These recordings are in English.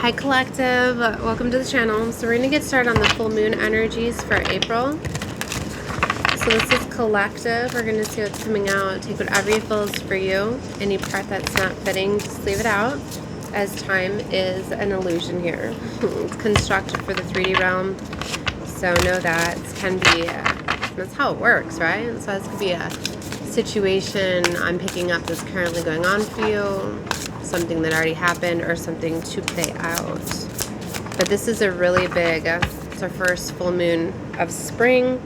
Hi collective, welcome to the channel. So we're going to get started on the full moon energies for April. So this is collective. We're going to see what's coming out. Take whatever you feel is for you. Any part that's not fitting, just leave it out, as time is an illusion here. It's constructed for the 3D realm, so know that it can be, that's how it works, right? So this could be a situation I'm picking up that's currently going on for you, something that already happened, or something to play out. But this is a really big, it's our first full moon of spring.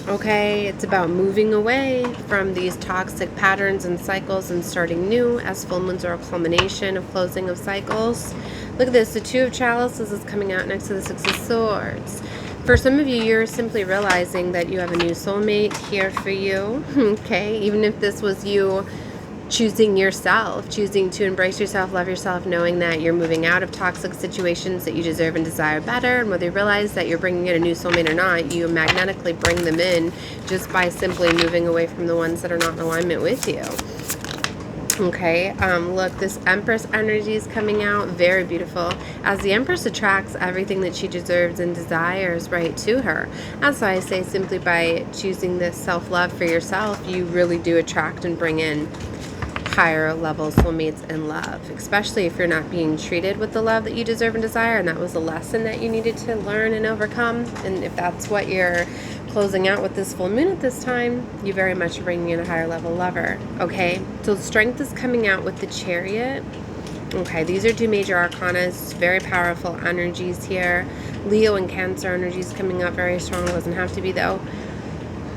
Okay, it's about moving away from these toxic patterns and cycles and starting new, as full moons are a culmination of closing of cycles. Look at this, the Two of Chalices is coming out next to the Six of Swords. For some of you, you're simply realizing that you have a new soulmate here for you, okay? Even if this was you choosing yourself, choosing to embrace yourself, love yourself, knowing that you're moving out of toxic situations, that you deserve and desire better, and whether you realize that you're bringing in a new soulmate or not, you magnetically bring them in just by simply moving away from the ones that are not in alignment with you. Okay, look, this Empress energy is coming out, very beautiful, as the Empress attracts everything that she deserves and desires right to her. That's why I say simply by choosing this self-love for yourself, you really do attract and bring in higher level soulmates and love, especially if you're not being treated with the love that you deserve and desire, and that was a lesson that you needed to learn and overcome. And if that's what you're closing out with this full moon at this time, you very much are bringing in a higher level lover. Okay, so strength is coming out with the Chariot. Okay, these are two major arcana, very powerful energies here. Leo and Cancer energies coming up very strong. Doesn't have to be though.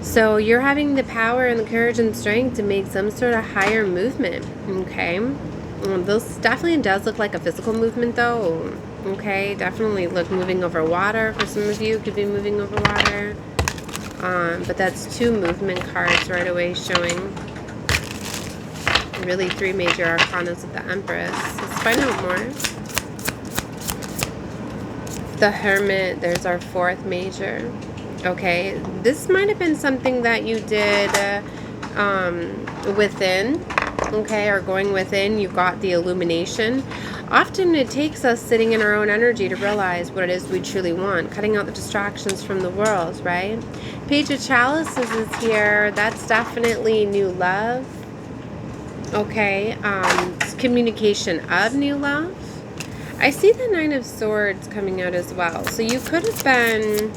So you're having the power and the courage and strength to make some sort of higher movement, okay? This definitely does look like a physical movement though, okay? Definitely look moving over water. For some of you, could be moving over water. But that's two movement cards right away showing really three major arcanas of the Empress. Let's find out more. The Hermit, there's our fourth major. Okay, this might have been something that you did within, okay, or going within. You got the illumination. Often it takes us sitting in our own energy to realize what it is we truly want, cutting out the distractions from the world, right? Page of Chalices is here. That's definitely new love. Okay, it's communication of new love. I see the Nine of Swords coming out as well. So you could have been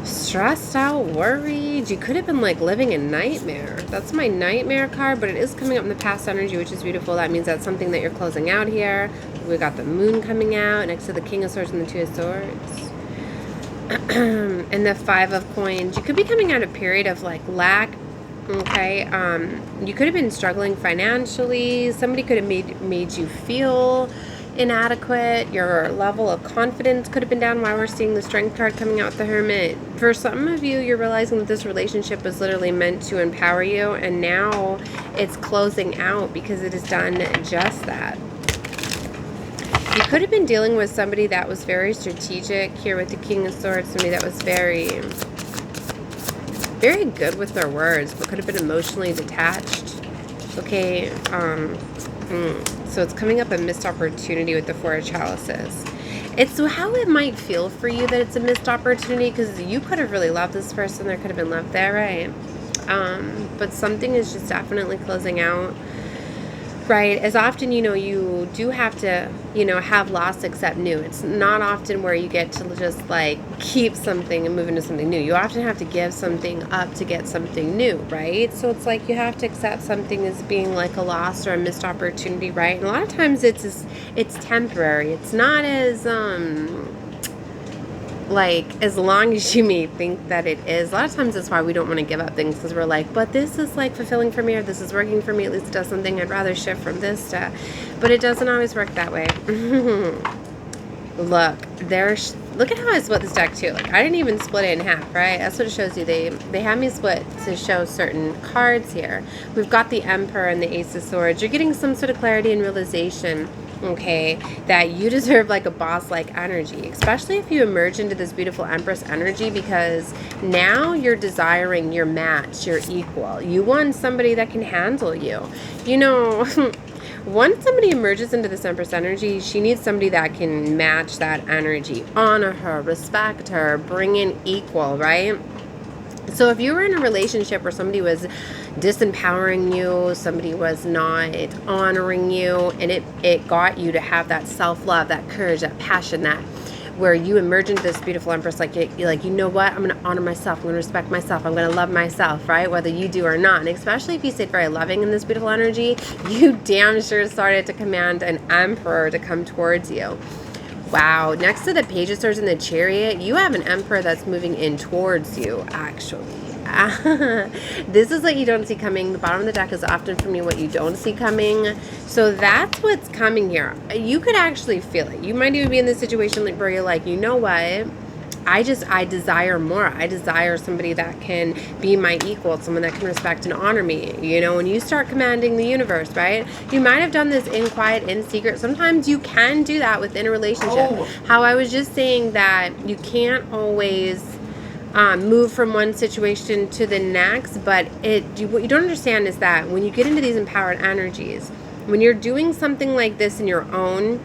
stressed out, worried. You could have been like living a nightmare. That's my nightmare card, but it is coming up in the past energy, which is beautiful. That means that's something that you're closing out here. We got the Moon coming out next to the King of Swords and the Two of Swords. And the Five of Coins. You could be coming out of a period of like lack. Okay, you could have been struggling financially. Somebody could have made you feel inadequate. Your level of confidence could have been down. Why we're seeing the Strength card coming out with the Hermit. For some of you, you're realizing that this relationship was literally meant to empower you, and now it's closing out because it has done just that. You could have been dealing with somebody that was very strategic here with the King of Swords, somebody that was very good with their words, but could have been emotionally detached. Okay, so it's coming up a missed opportunity with the Four of Chalices. It's how it might feel for you that it's a missed opportunity, because you could have really loved this person. There could have been love there, right? But something is just definitely closing out, right? As often, you know, you do have to, you know, have loss accept new. It's not often where you get to just like keep something and move into something new. You often have to give something up to get something new, right? So it's like you have to accept something as being like a loss or a missed opportunity, right? And a lot of times it's temporary. It's not as like as long as you may think that it is. A lot of times that's why we don't want to give up things, because we're like, but this is like fulfilling for me, or this is working for me, at least it does something. I'd rather shift from this to, but it doesn't always work that way. Look, look at how I split this deck too. Like, I didn't even split it in half, right? That's what it shows you. They have me split to show certain cards here. We've got the Emperor and the Ace of Swords. You're getting some sort of clarity and realization, okay, that you deserve like a boss-like energy, especially if you emerge into this beautiful Empress energy, because now you're desiring your match, your equal. You want somebody that can handle you. You know, Once somebody emerges into this Empress energy, she needs somebody that can match that energy, honor her, respect her, bring in equal, right? So if you were in a relationship where somebody was disempowering you, somebody was not honoring you, and it got you to have that self-love, that courage, that passion, that where you emerge into this beautiful Empress, like you're like, you know what, I'm going to honor myself, I'm going to respect myself, I'm going to love myself, right? Whether you do or not. And especially if you stayed very loving in this beautiful energy, you damn sure started to command an Emperor to come towards you. Wow, next to the Page of Swords and the Chariot, you have an Emperor that's moving in towards you, actually. This is what you don't see coming. The bottom of the deck is often for me what you don't see coming. So that's what's coming here. You could actually feel it. You might even be in this situation where you're like, you know what? I desire more. I desire somebody that can be my equal, someone that can respect and honor me. You know, when you start commanding the universe, right? You might have done this in quiet, in secret. Sometimes you can do that within a relationship. How I was just saying that you can't always move from one situation to the next, but what you don't understand is that when you get into these empowered energies, when you're doing something like this in your own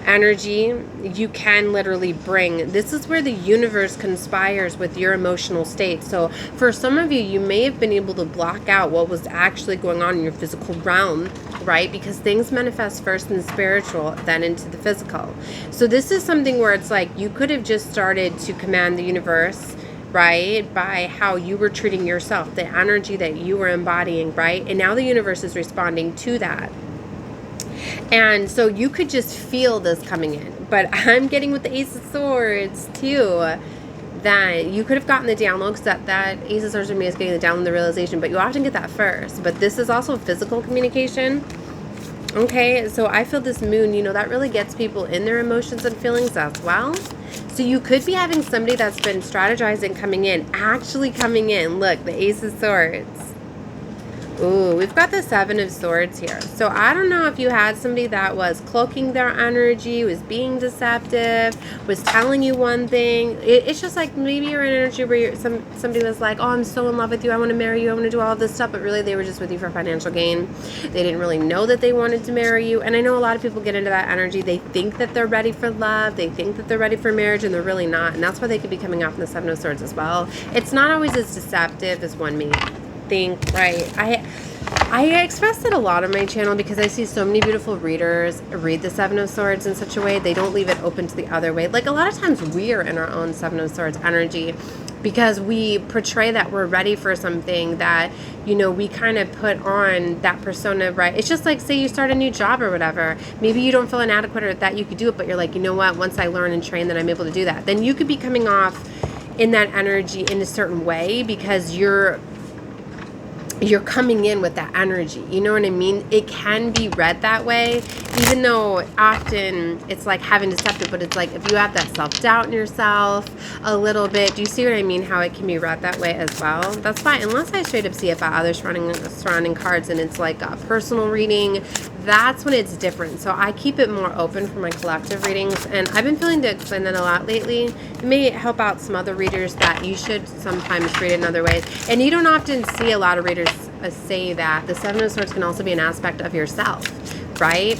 energy, you can literally bring, this is where the universe conspires with your emotional state. So for some of you, you may have been able to block out what was actually going on in your physical realm, right? Because things manifest first in the spiritual, then into the physical. So this is something where it's like you could have just started to command the universe, right, by how you were treating yourself, the energy that you were embodying, right? And now the universe is responding to that. And so you could just feel this coming in. But I'm getting with the Ace of Swords too, that you could have gotten the download, because that Ace of Swords for me is getting the download, the realization, but you often get that first. But this is also physical communication. Okay, so I feel this moon, you know, that really gets people in their emotions and feelings as well. So you could be having somebody that's been strategizing coming in, actually coming in. Look, the Ace of Swords. Ooh, we've got the Seven of Swords here. So I don't know if you had somebody that was cloaking their energy, was being deceptive, was telling you one thing. It's just like maybe you're in an energy where somebody was like, oh, I'm so in love with you, I want to marry you, I want to do all of this stuff, but really they were just with you for financial gain. They didn't really know that they wanted to marry you. And I know a lot of people get into that energy. They think that they're ready for love, they think that they're ready for marriage, and they're really not. And that's why they could be coming off in the Seven of Swords as well. It's not always as deceptive as one may think, right? I express it a lot on my channel because I see so many beautiful readers read the Seven of Swords in such a way they don't leave it open to the other way. Like a lot of times we are in our own Seven of Swords energy because we portray that we're ready for something, that, you know, we kind of put on that persona, right? It's just like, say you start a new job or whatever. Maybe you don't feel inadequate or that you could do it, but you're like, you know what, once I learn and train, then I'm able to do that. Then you could be coming off in that energy in a certain way because you're coming in with that energy. You know what I mean? It can be read that way, even though often it's like having deceptive, but it's like if you have that self-doubt in yourself a little bit, do you see what I mean? How it can be read that way as well. That's fine, unless I straight up see it by other surrounding cards and it's like a personal reading. That's when it's different. So I keep it more open for my collective readings, and I've been feeling to explain that a lot lately. It may help out some other readers that you should sometimes read it in other ways. And you don't often see a lot of readers say that the Seven of Swords can also be an aspect of yourself, right?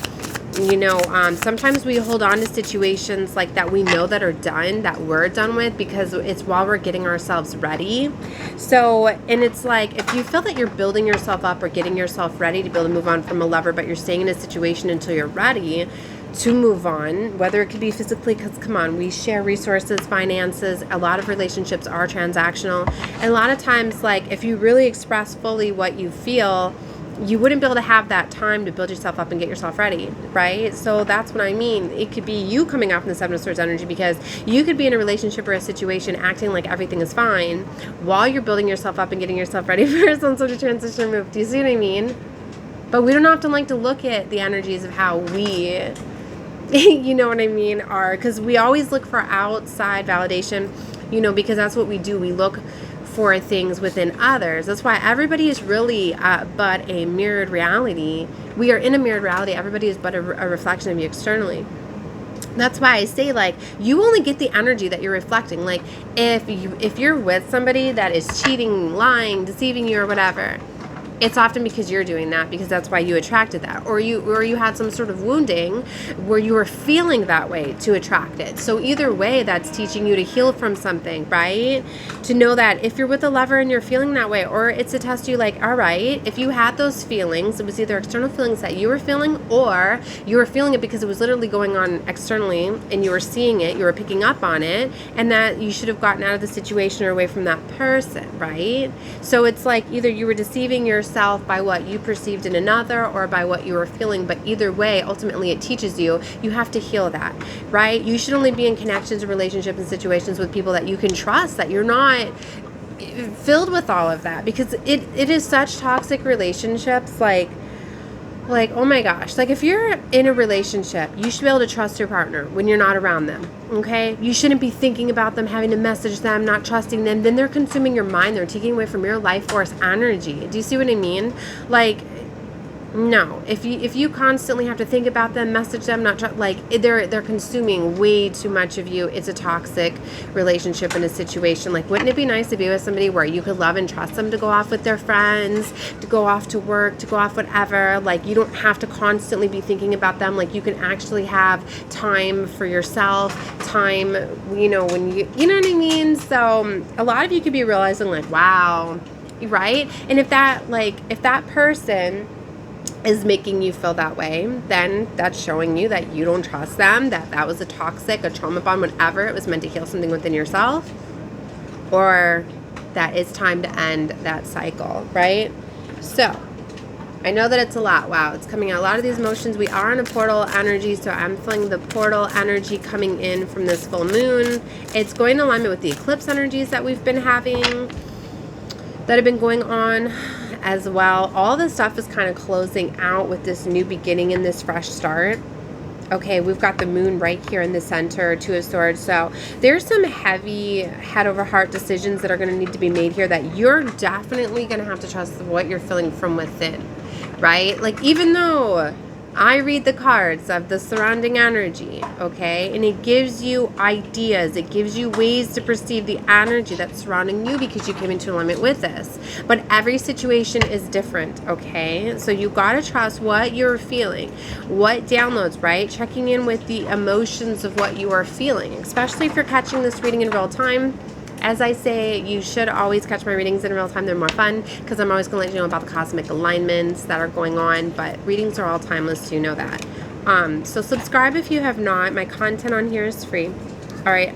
You know, sometimes we hold on to situations like that we know that are done, that we're done with, because it's while we're getting ourselves ready. So, and it's like, if you feel that you're building yourself up or getting yourself ready to be able to move on from a lover, but you're staying in a situation until you're ready to move on, whether it could be physically, because come on, we share resources, finances, a lot of relationships are transactional, and a lot of times, like, if you really express fully what you feel, you wouldn't be able to have that time to build yourself up and get yourself ready, right? So that's what I mean. It could be you coming off in the Seven of Swords energy, because you could be in a relationship or a situation acting like everything is fine while you're building yourself up and getting yourself ready for some sort of transition move. Do you see what I mean? But we don't often like to look at the energies of how we, you know what I mean, are, because we always look for outside validation, you know, because that's what we do. We look for things within others. That's why everybody is really but a mirrored reality. We are in a mirrored reality. Everybody is but a reflection of you externally. That's why I say, like, you only get the energy that you're reflecting. Like, if you're with somebody that is cheating, lying, deceiving you or whatever, it's often because you're doing that, because that's why you attracted that, or you had some sort of wounding where you were feeling that way to attract it. So either way, that's teaching you to heal from something, right? To know that if you're with a lover and you're feeling that way, or it's to test you like, all right, if you had those feelings, it was either external feelings that you were feeling, or you were feeling it because it was literally going on externally and you were seeing it, you were picking up on it, and that you should have gotten out of the situation or away from that person, right? So it's like either you were deceiving yourself by what you perceived in another or by what you were feeling, but either way, ultimately it teaches you have to heal that, right? You should only be in connections, relationships, and situations with people that you can trust, that you're not filled with all of that, because it is such toxic relationships, like oh my gosh, like if you're in a relationship, you should be able to trust your partner when you're not around them, okay? You shouldn't be thinking about them, having to message them, not trusting them. Then they're consuming your mind. They're taking away from your life force energy. Do you see what I mean? Like, no, if you constantly have to think about them, message them, they're consuming way too much of you. It's a toxic relationship in a situation. Like, wouldn't it be nice to be with somebody where you could love and trust them to go off with their friends, to go off to work, to go off whatever? Like, you don't have to constantly be thinking about them. Like, you can actually have time for yourself, time, when you know what I mean? So a lot of you could be realizing like, wow, right? And if that person is making you feel that way, then that's showing you that you don't trust them, that was a trauma bond, whatever. It was meant to heal something within yourself, or that it's time to end that cycle, right? So I know that it's a lot. Wow, it's coming out. A lot of these emotions. We are in a portal energy, so I'm feeling the portal energy coming in from this full moon. It's going in alignment with the eclipse energies that we've been having, that have been going on as well. All this stuff is kind of closing out with this new beginning and this fresh start. Okay, we've got the moon right here in the center, Two of Swords. So there's some heavy head over heart decisions that are going to need to be made here, that you're definitely going to have to trust what you're feeling from within, right? Like, even though I read the cards of the surrounding energy, okay, and it gives you ideas, it gives you ways to perceive the energy that's surrounding you because you came into alignment with this. But every situation is different, okay? So you gotta trust what you're feeling, what downloads, right? Checking in with the emotions of what you are feeling, especially if you're catching this reading in real time. As I say, you should always catch my readings in real time. They're more fun because I'm always going to let you know about the cosmic alignments that are going on. But readings are all timeless, so you know that. So subscribe if you have not. My content on here is free. All right.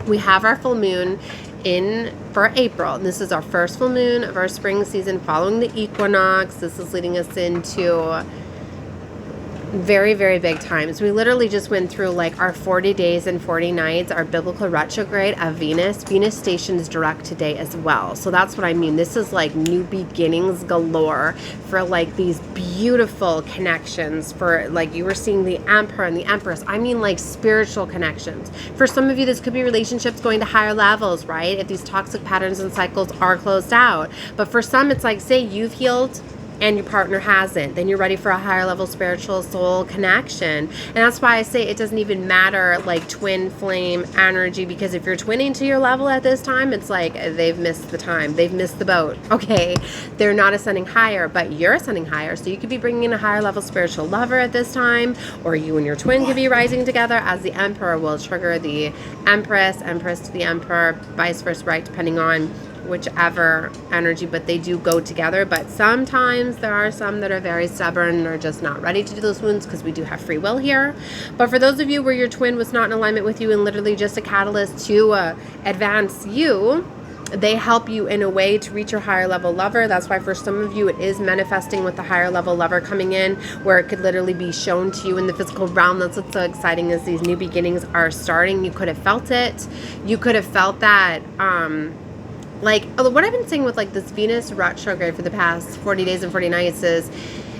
We have our full moon in for April. This is our first full moon of our spring season following the equinox. This is leading us into very, very big times. We literally just went through like our 40 days and 40 nights, our biblical retrograde of Venus. Venus stations direct today as well. So that's what I mean. This is like new beginnings galore for like these beautiful connections, for like you were seeing the Emperor and the Empress. I mean like spiritual connections. For some of you, this could be relationships going to higher levels, right? If these toxic patterns and cycles are closed out. But for some, it's like, say you've healed and your partner hasn't, then you're ready for a higher level spiritual soul connection. And that's why I say it doesn't even matter like twin flame energy, because if you're twinning to your level at this time, it's like they've missed the time, they've missed the boat, okay? They're not ascending higher, but you're ascending higher. So you could be bringing in a higher level spiritual lover at this time, or you and your twin could be rising together, as the Emperor will trigger the Empress to the Emperor, vice versa, right? Depending on whichever energy, but they do go together. But sometimes there are some that are very stubborn or just not ready to do those wounds, because we do have free will here. But for those of you where your twin was not in alignment with you and literally just a catalyst to advance you, they help you in a way to reach your higher level lover. That's why for some of you it is manifesting with the higher level lover coming in, where it could literally be shown to you in the physical realm. That's what's so exciting, is these new beginnings are starting. You could have felt it. You could have felt that like what I've been saying with like this Venus retrograde for the past 40 days and 40 nights is,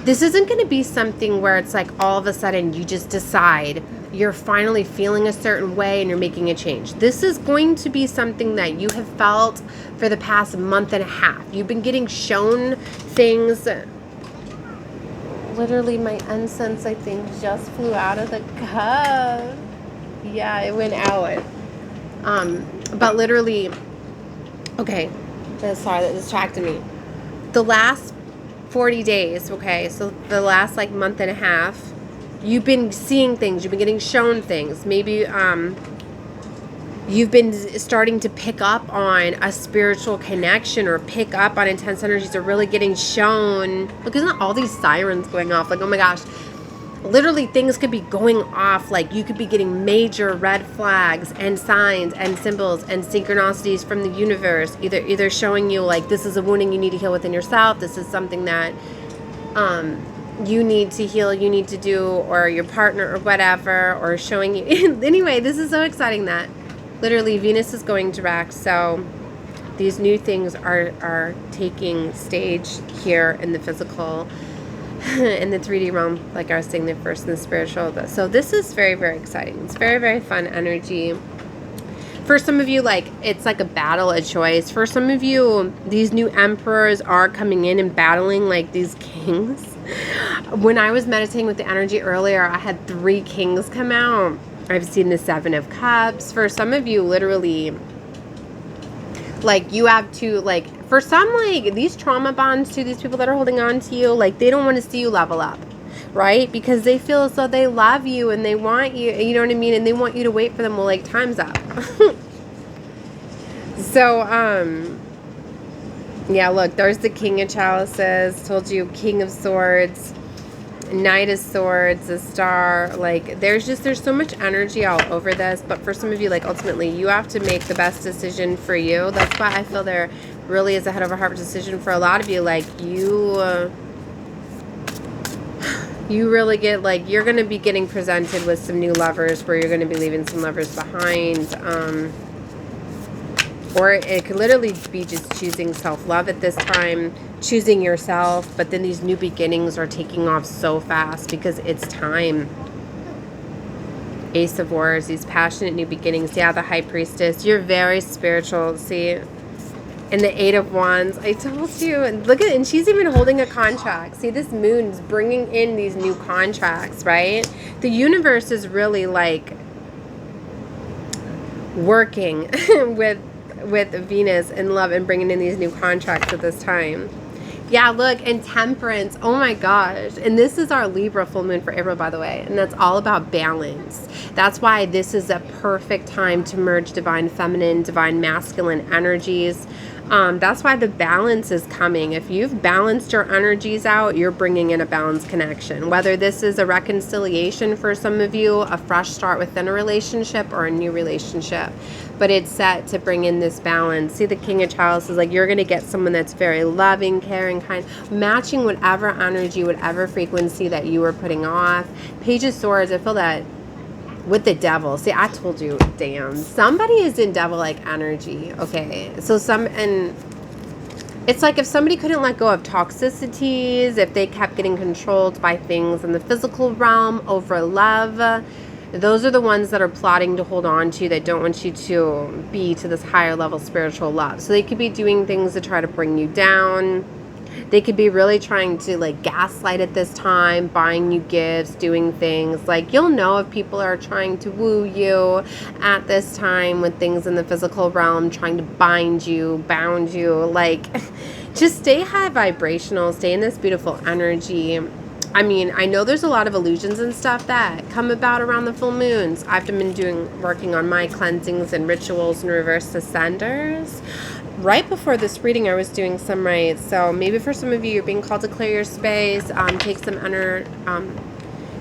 this isn't going to be something where it's like all of a sudden you just decide you're finally feeling a certain way and you're making a change. This is going to be something that you have felt for the past month and a half. You've been getting shown things. Literally my incense, I think, just flew out of the cup. Yeah, it went out. But literally, okay, sorry, that distracted me. the last 40 days, okay, so the last like month and a half, you've been seeing things, you've been getting shown things. Maybe you've been starting to pick up on a spiritual connection or pick up on intense energies or really getting shown. Look, isn't all these sirens going off? Like, oh my gosh, literally things could be going off. Like, you could be getting major red flags and signs and symbols and synchronicities from the universe, either showing you like this is a wounding you need to heal within yourself, this is something that you need to heal, you need to do, or your partner or whatever, or showing you anyway, this is so exciting that literally Venus is going direct. So these new things are taking stage here in the physical, in the 3D realm, like I was saying, the first and the spiritual. So this is very, very exciting. It's very, very fun energy. For some of you, like, it's like a battle, a choice. For some of you, these new emperors are coming in and battling like these kings. When I was meditating with the energy earlier, I had 3 kings come out. I've seen the 7 of Cups. For some of you, literally, like, you have to, like, for some, like, these trauma bonds to these people that are holding on to you, like, they don't want to see you level up, right? Because they feel as though they love you and they want you, you know what I mean? And they want you to wait for them. Well, like, time's up. So, yeah, look, there's the King of Chalices. Told you, King of Swords. Knight of Swords, a Star. Like, there's so much energy all over this. But for some of you, like, ultimately you have to make the best decision for you. That's why I feel there really is a head over heart decision for a lot of you. Like, you really get, like, you're going to be getting presented with some new lovers, where you're going to be leaving some lovers behind. Or it could literally be just choosing self-love at this time, choosing yourself. But then these new beginnings are taking off so fast because it's time. Ace of Wands, these passionate new beginnings. Yeah, the High Priestess. You're very spiritual. See? And the 8 of Wands. I told you. And look at it. And she's even holding a contract. See, this moon's bringing in these new contracts, right? The universe is really, like, working with Venus and love and bringing in these new contracts at this time. Yeah, look, and Temperance. Oh my gosh. And this is our Libra full moon for April, by the way. And that's all about balance. That's why this is a perfect time to merge divine feminine, divine masculine energies. That's why the balance is coming. If you've balanced your energies out, you're bringing in a balanced connection. Whether this is a reconciliation for some of you, a fresh start within a relationship, or a new relationship. But it's set to bring in this balance. See, the King of Chalices is like, you're going to get someone that's very loving, caring, kind, matching whatever energy, whatever frequency that you were putting off. Page of Swords, I feel that with the Devil. See, I told you, damn, somebody is in devil-like energy, okay? So and it's like if somebody couldn't let go of toxicities, if they kept getting controlled by things in the physical realm over love, those are the ones that are plotting to hold on to you, that don't want you to be to this higher level spiritual love. So they could be doing things to try to bring you down. They could be really trying to, like, gaslight at this time, buying you gifts, doing things. Like, you'll know if people are trying to woo you at this time with things in the physical realm, trying to bind you, bound you. Like, just stay high vibrational, stay in this beautiful energy. I mean, I know there's a lot of illusions and stuff that come about around the full moons. I've been working on my cleansings and rituals and reverse ascenders. Right before this reading, I was doing some rites. So maybe for some of you, you're being called to clear your space, take some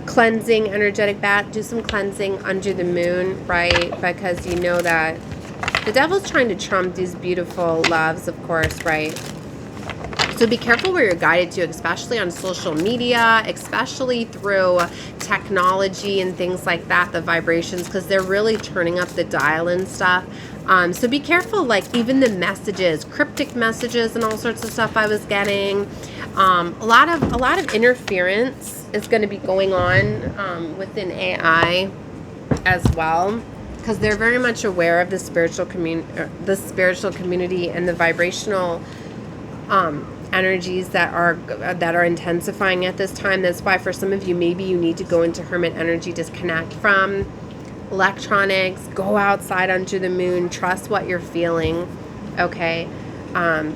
cleansing, energetic bath, do some cleansing under the moon, right? Because you know that the devil's trying to trump these beautiful loves, of course, right? So be careful where you're guided to, especially on social media, especially through technology and things like that, the vibrations, because they're really turning up the dial and stuff. So be careful, like even the messages, cryptic messages and all sorts of stuff I was getting. A lot of interference is going to be going on within AI as well, because they're very much aware of the spiritual community and the vibrational energies that are intensifying at this time. That's why for some of you, maybe you need to go into hermit energy, disconnect from electronics, go outside under the moon, trust what you're feeling, okay?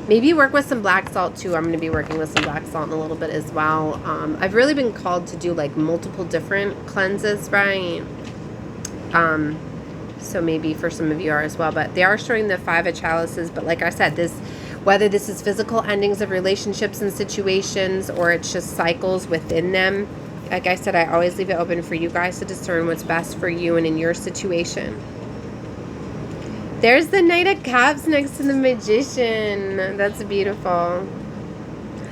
Maybe work with some black salt too. I'm going to be working with some black salt in a little bit as well. I've really been called to do like multiple different cleanses, right? So maybe for some of you are as well, but they are showing the 5 of chalices. But like I said, whether this is physical endings of relationships and situations, or it's just cycles within them, like I said, I always leave it open for you guys to discern what's best for you and in your situation. There's the Knight of Cups next to the Magician. That's beautiful.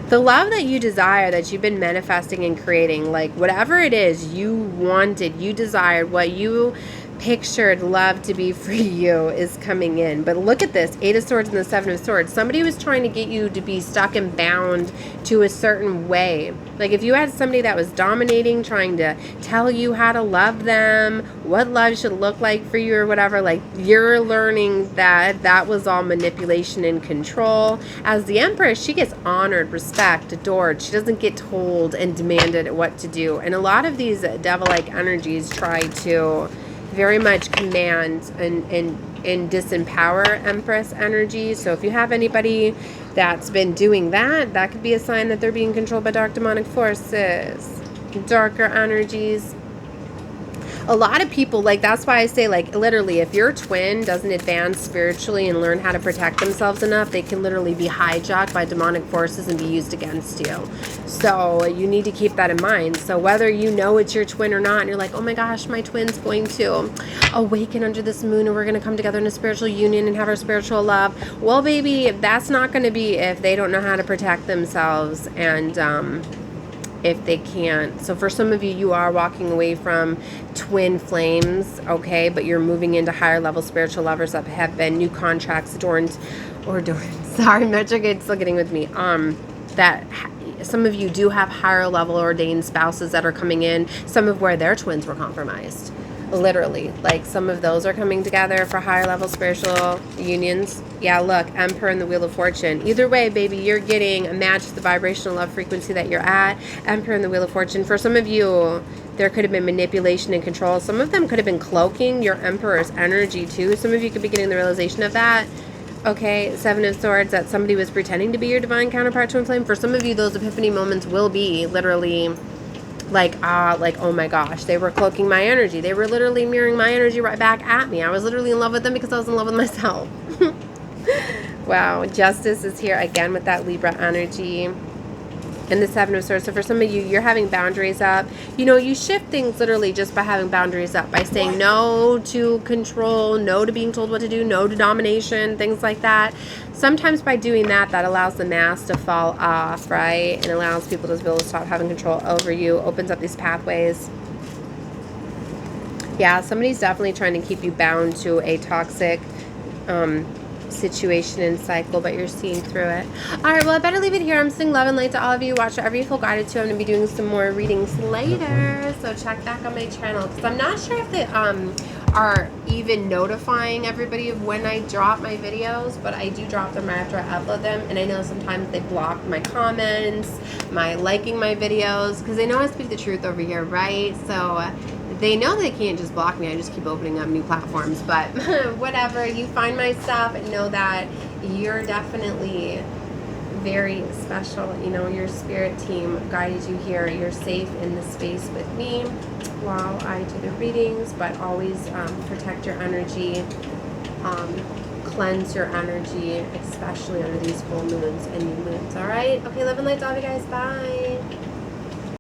The love that you desire, that you've been manifesting and creating, like whatever it is you wanted, you desired, what you pictured love to be for you is coming in. But look at this, 8 of Swords and the 7 of Swords. Somebody was trying to get you to be stuck and bound to a certain way. Like if you had somebody that was dominating, trying to tell you how to love them, what love should look like for you or whatever, like you're learning that that was all manipulation and control. As the Empress, she gets honored, respect, adored. She doesn't get told and demanded what to do. And a lot of these devil-like energies try to very much command and disempower Empress energy. So if you have anybody that's been doing that, that could be a sign that they're being controlled by dark demonic forces, darker energies. A lot of people, like, that's why I say, like, literally, if your twin doesn't advance spiritually and learn how to protect themselves enough, they can literally be hijacked by demonic forces and be used against you. So you need to keep that in mind. So whether you know it's your twin or not, and you're like, oh my gosh, my twin's going to awaken under this moon and we're going to come together in a spiritual union and have our spiritual love. Well, baby, that's not going to be if they don't know how to protect themselves and, if they can't. So for some of you, you are walking away from twin flames, okay, but you're moving into higher level spiritual lovers that have been new contracts adorned, sorry, Metric, still getting with me, that some of you do have higher level ordained spouses that are coming in, some of where their twins were compromised. Literally, like some of those are coming together for higher level spiritual unions. Yeah, look, Emperor and the Wheel of Fortune. Either way, baby, you're getting a match to the vibrational love frequency that you're at. Emperor and the Wheel of Fortune. For some of you, there could have been manipulation and control. Some of them could have been cloaking your Emperor's energy too. Some of you could be getting the realization of that. Okay, 7 of Swords, that somebody was pretending to be your divine counterpart, twin flame. For some of you, those epiphany moments will be literally like, oh my gosh, they were cloaking my energy. They were literally mirroring my energy right back at me. I was literally in love with them because I was in love with myself. Wow, Justice is here again with that Libra energy. And the 7 of Swords. So for some of you, you're having boundaries up. You know, you shift things literally just by having boundaries up. By saying no to control, no to being told what to do, no to domination, things like that. Sometimes by doing that, that allows the mask to fall off, right? And allows people to be able to stop having control over you. Opens up these pathways. Yeah, somebody's definitely trying to keep you bound to a toxic situation and cycle, but you're seeing through it. All right, well, I better leave it here. I'm sending love and light to all of you. Watch whatever you feel guided to. I'm going to be doing some more readings later, so check back on my channel, because I'm not sure if they are even notifying everybody of when I drop my videos, but I do drop them right after I upload them, and I know sometimes they block my comments, my liking my videos, because they know I speak the truth over here, right? So they know they can't just block me. I just keep opening up new platforms. But whatever, you find my stuff and know that you're definitely very special. You know, your spirit team guided you here. You're safe in this space with me while I do the readings. But always protect your energy. Cleanse your energy, especially under these full moons and new moons. All right? Okay, love and light to all of you guys. Bye.